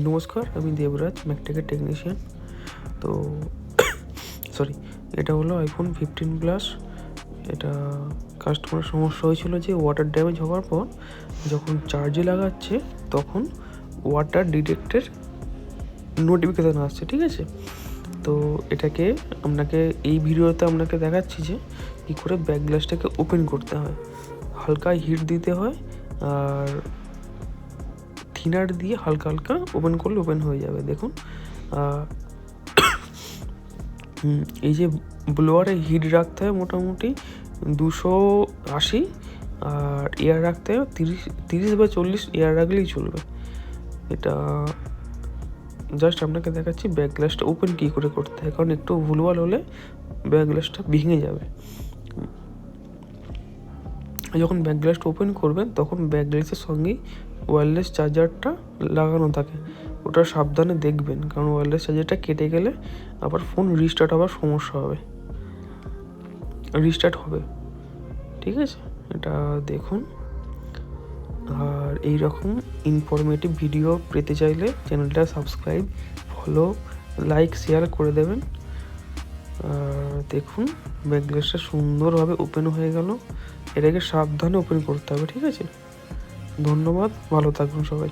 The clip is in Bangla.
নমস্কার, আমি দেবরাজ, ম্যাকটেকের টেকনিশিয়ান। তো সরি, এটা হলো আইফোন 15 প্লাস। এটা কাস্টমারের সমস্যা হয়েছিল যে ওয়াটার ড্যামেজ হওয়ার পর যখন চার্জে লাগাচ্ছে তখন ওয়াটার ডিটেক্টের নোটিফিকেশান আসছে, ঠিক আছে? তো এটাকে এই ভিডিওতে আপনাকে দেখাচ্ছি যে কী করে ব্যাক গ্লাসটাকে ওপেন করতে হয়। হালকা হিট দিতে হয় আর থিনার দিয়ে হালকা হালকা ওপেন করলে ওপেন হয়ে যাবে। দেখুন, এই যে ব্লোয়ারে হিট রাখতে হয় মোটামুটি 280, আর এয়ার রাখতে হয় 30 বা 40 এয়ার রাখলেই চলবে। এটা জাস্ট আপনাকে দেখাচ্ছি ব্যাক গ্লাসটা ওপেন কী করে করতে হয়, কারণ একটু ভুলভাল হলে ব্যাক গ্লাসটা ভেঙে যাবে। যখন ব্যাক গ্লাসটা ওপেন করবেন তখন ব্যাক গ্লাসের সঙ্গেই ওয়্যারলেস চার্জারটা লাগানো থাকে, ওটা সাবধানে দেখবেন, কারণ ওয়্যারলেস চার্জারটা কেটে গেলে আবার ফোন রিস্টার্ট হওয়ার সমস্যা হবে, ঠিক আছে? এটা দেখুন। আর এই রকম ইনফরমেটিভ ভিডিও পেতে চাইলে চ্যানেলটা সাবস্ক্রাইব, ফলো, লাইক, শেয়ার করে দেবেন। দেখুন, ব্যাক গ্লাসটা সুন্দরভাবে ওপেন হয়ে গেল। এটাকে সাবধানে ওপেন করতে হবে, ঠিক আছে? ধন্যবাদ, ভালো থাকুন সবাই।